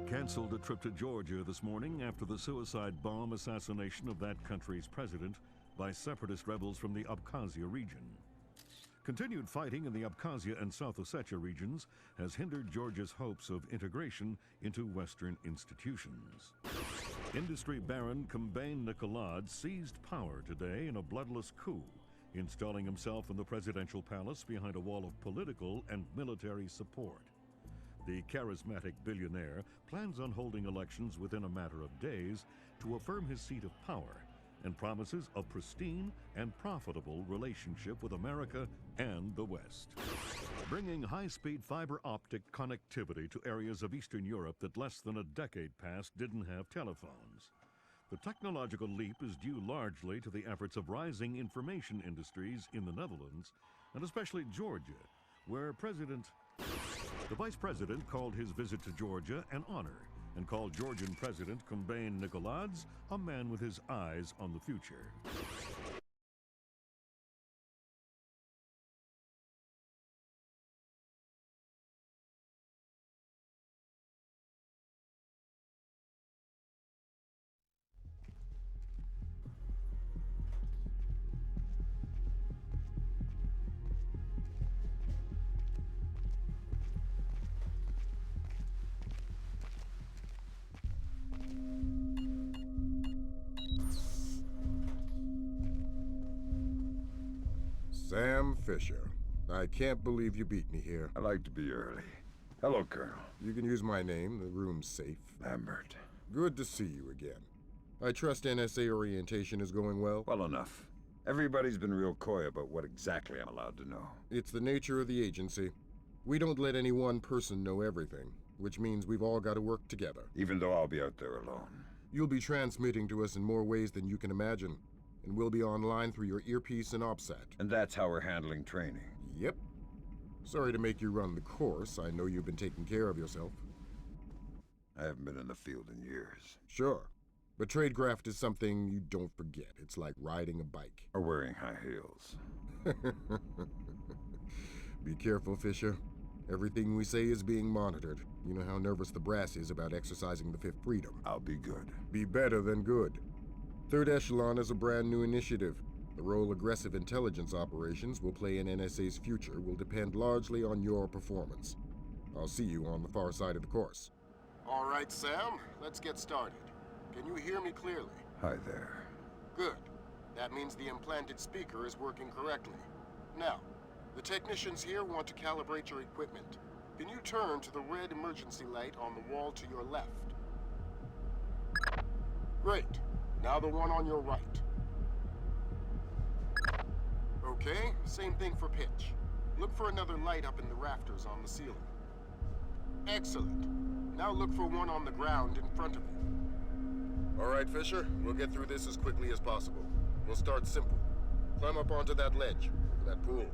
canceled a trip to Georgia this morning after the suicide bomb assassination of that country's president by separatist rebels from the Abkhazia region. Continued fighting in the Abkhazia and South Ossetia regions has hindered Georgia's hopes of integration into Western institutions. Industry baron Kombain Nikolad seized power today in a bloodless coup, installing himself in the presidential palace behind a wall of political and military support. The charismatic billionaire plans on holding elections within a matter of days to affirm his seat of power and promises a pristine and profitable relationship with America and the West. Bringing high-speed fiber optic connectivity to areas of Eastern Europe that less than a decade past didn't have telephones. The technological leap is due largely to the efforts of rising information industries in the Netherlands, and especially Georgia, where the Vice President called his visit to Georgia an honor and called Georgian President Kombain Nikolads a man with his eyes on the future. Sam Fisher. I can't believe you beat me here. I like to be early. Hello, Colonel. You can use my name. The room's safe. Lambert. Good to see you again. I trust NSA orientation is going well? Well enough. Everybody's been real coy about what exactly I'm allowed to know. It's the nature of the agency. We don't let any one person know everything, which means we've all got to work together. Even though I'll be out there alone. You'll be transmitting to us in more ways than you can imagine. And we'll be online through your earpiece and OPSAT. And that's how we're handling training. Yep. Sorry to make you run the course. I know you've been taking care of yourself. I haven't been in the field in years. Sure. But tradecraft is something you don't forget. It's like riding a bike. Or wearing high heels. Be careful, Fisher. Everything we say is being monitored. You know how nervous the brass is about exercising the Fifth Freedom. I'll be good. Be better than good. Third Echelon is a brand new initiative. The role aggressive intelligence operations will play in NSA's future will depend largely on your performance. I'll see you on the far side of the course. All right, Sam, let's get started. Can you hear me clearly? Hi there. Good. That means the implanted speaker is working correctly. Now, the technicians here want to calibrate your equipment. Can you turn to the red emergency light on the wall to your left? Great. Now the one on your right. Okay, same thing for pitch. Look for another light up in the rafters on the ceiling. Excellent. Now look for one on the ground in front of you. All right, Fisher, we'll get through this as quickly as possible. We'll start simple. Climb up onto that ledge, that pool.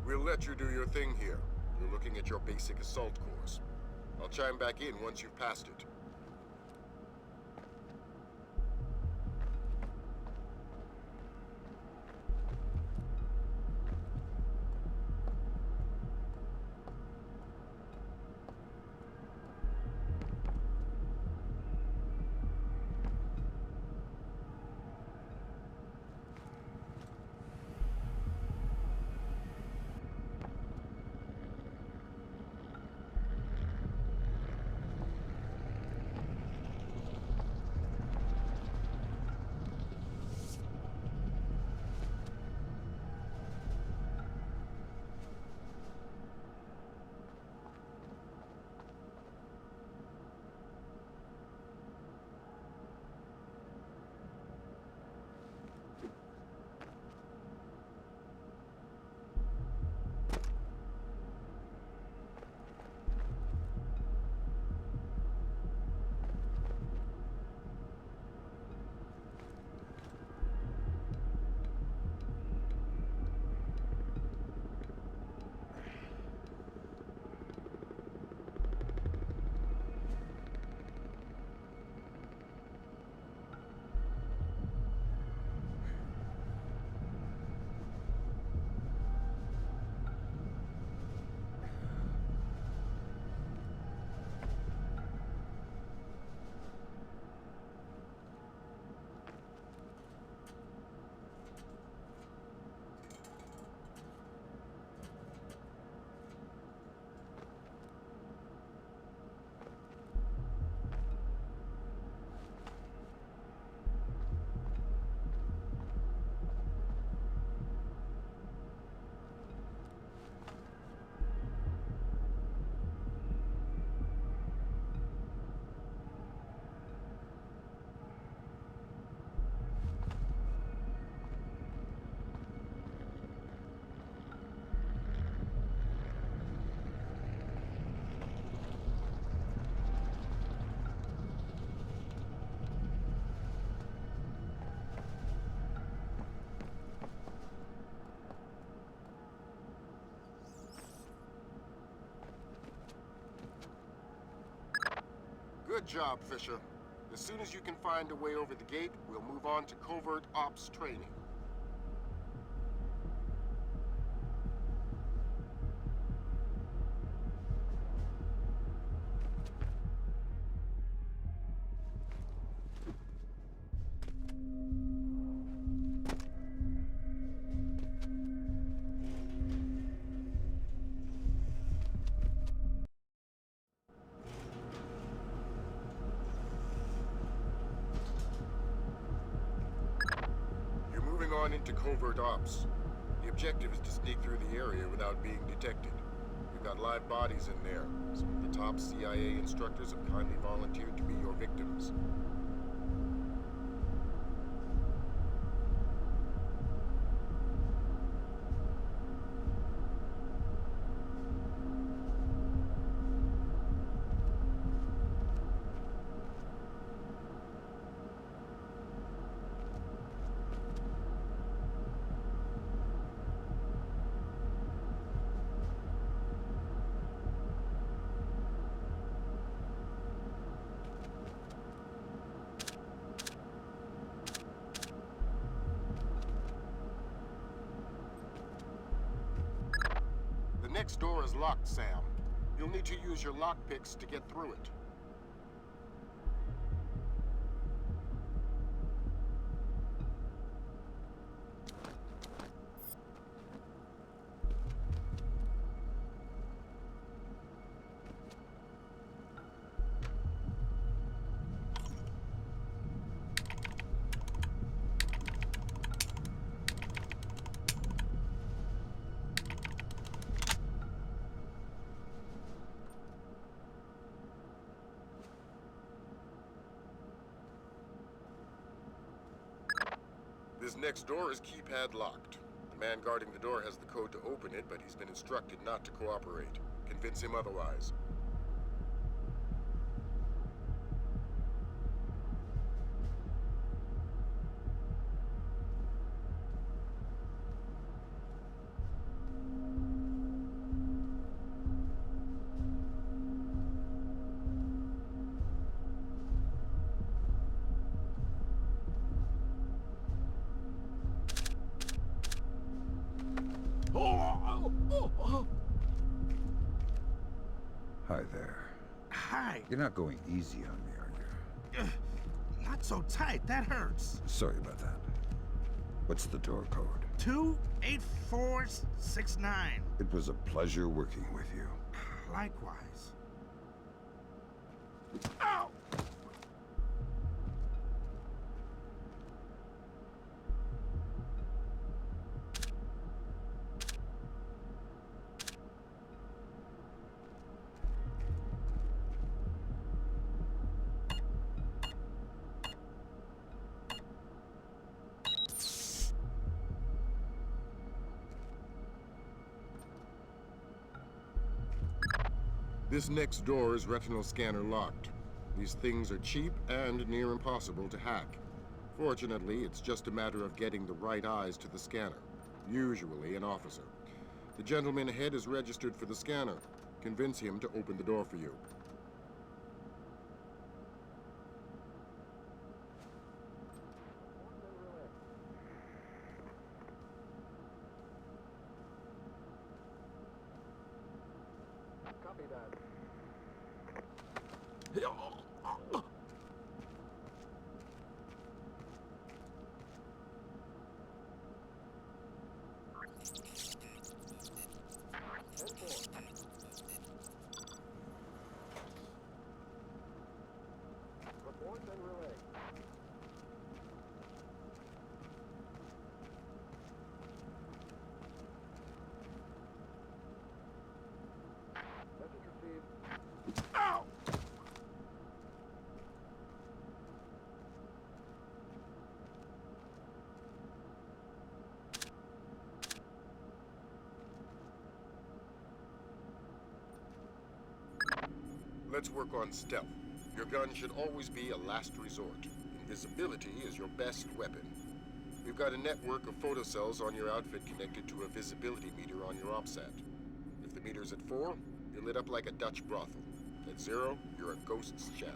We'll let you do your thing here. You're looking at your basic assault course. I'll chime back in once you've passed it. Good job, Fisher. As soon as you can find a way over the gate, we'll move on to covert ops training. On into covert ops. The objective is to sneak through the area without being detected. We've got live bodies in there. Some of the top CIA instructors have kindly volunteered to be your victims. The next door is locked, Sam. You'll need to use your lockpicks to get through it. This next door is keypad locked. The man guarding the door has the code to open it, but he's been instructed not to cooperate. Convince him otherwise. Hi there. Hi. You're not going easy on me, are you? Not so tight. That hurts. Sorry about that. What's the door code? 28469. It was a pleasure working with you. Likewise. Ow! This next door is retinal scanner locked. These things are cheap and near impossible to hack. Fortunately, it's just a matter of getting the right eyes to the scanner, usually an officer. The gentleman ahead is registered for the scanner. Convince him to open the door for you. Copy that. Report and relay. Message received. Ow! Let's work on stealth. Your gun should always be a last resort. Invisibility is your best weapon. We've got a network of photocells on your outfit connected to a visibility meter on your OPSAT. If the meter's at 4, you're lit up like a Dutch brothel. At 0, you're a ghost's shadow.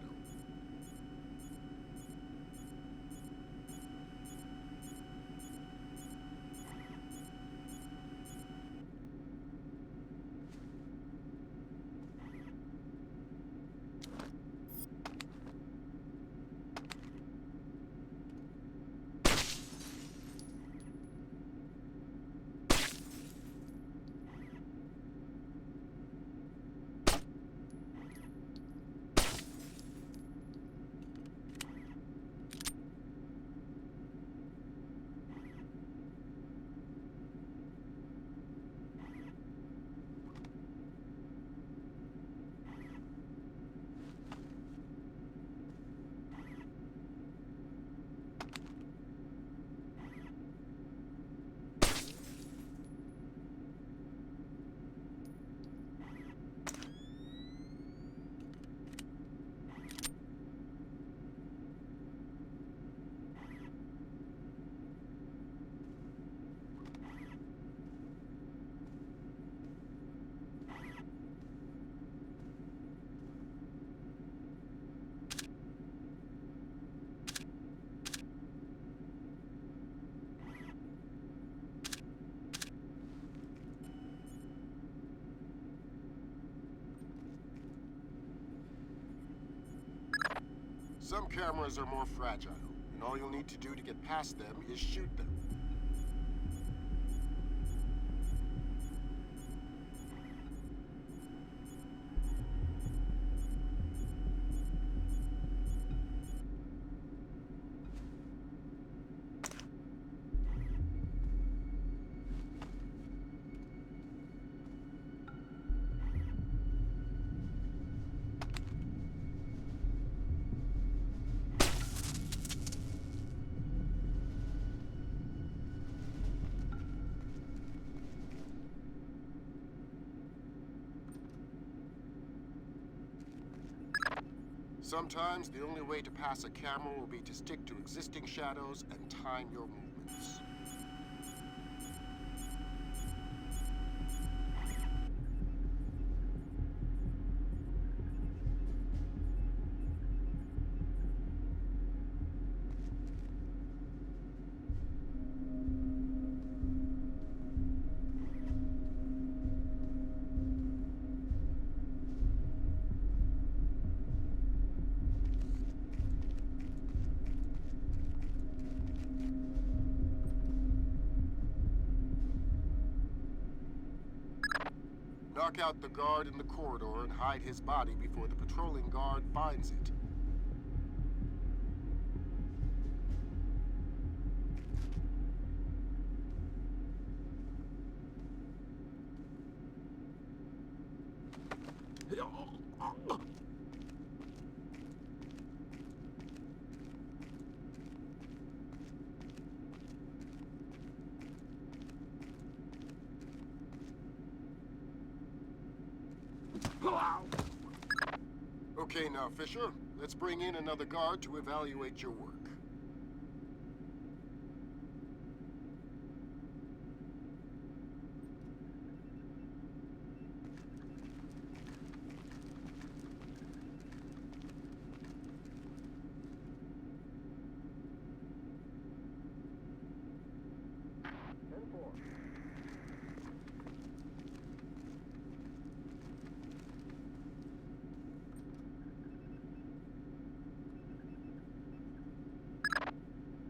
Some cameras are more fragile, and all you'll need to do to get past them is shoot them. Sometimes the only way to pass a camera will be to stick to existing shadows and time your movements. Knock out the guard in the corridor and hide his body before the patrolling guard finds it. Okay now, Fisher. Let's bring in another guard to evaluate your work.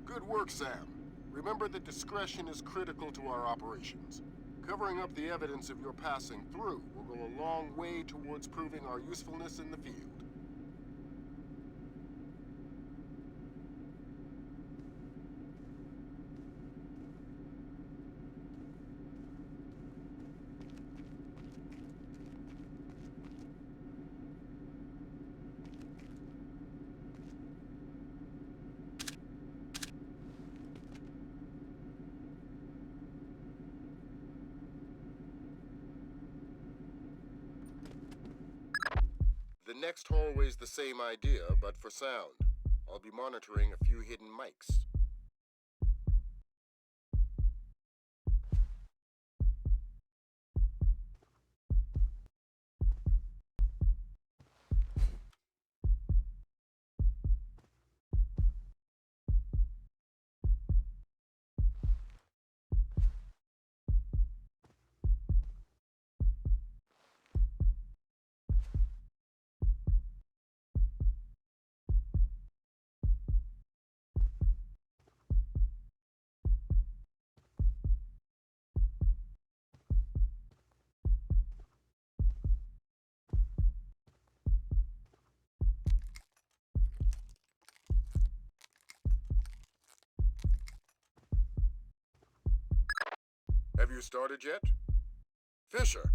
Good work, Sam. Remember that discretion is critical to our operations. Covering up the evidence of your passing through will go a long way towards proving our usefulness in the field. The next hallway's the same idea, but for sound. I'll be monitoring a few hidden mics. Have you started yet? Fisher!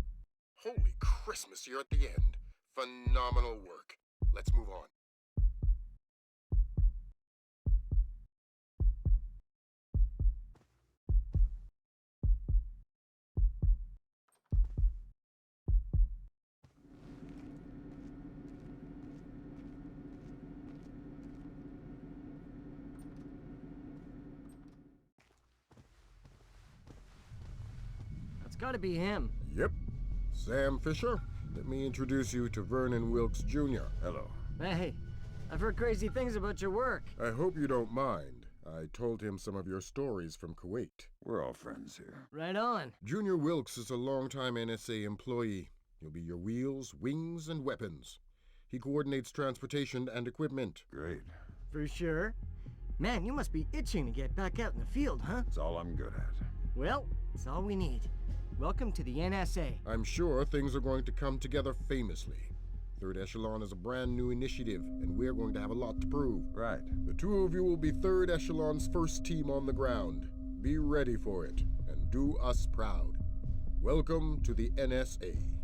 Holy Christmas, you're at the end. Phenomenal work. Let's move on. It's gotta be him. Yep. Sam Fisher, let me introduce you to Vernon Wilkes Jr. Hello. Hey, I've heard crazy things about your work. I hope you don't mind. I told him some of your stories from Kuwait. We're all friends here. Right on. Junior Wilkes is a longtime NSA employee. He'll be your wheels, wings, and weapons. He coordinates transportation and equipment. Great. For sure. Man, you must be itching to get back out in the field, huh? It's all I'm good at. Well, it's all we need. Welcome to the NSA. I'm sure things are going to come together famously. Third Echelon is a brand new initiative, and we're going to have a lot to prove. Right. The two of you will be Third Echelon's first team on the ground. Be ready for it, and do us proud. Welcome to the NSA.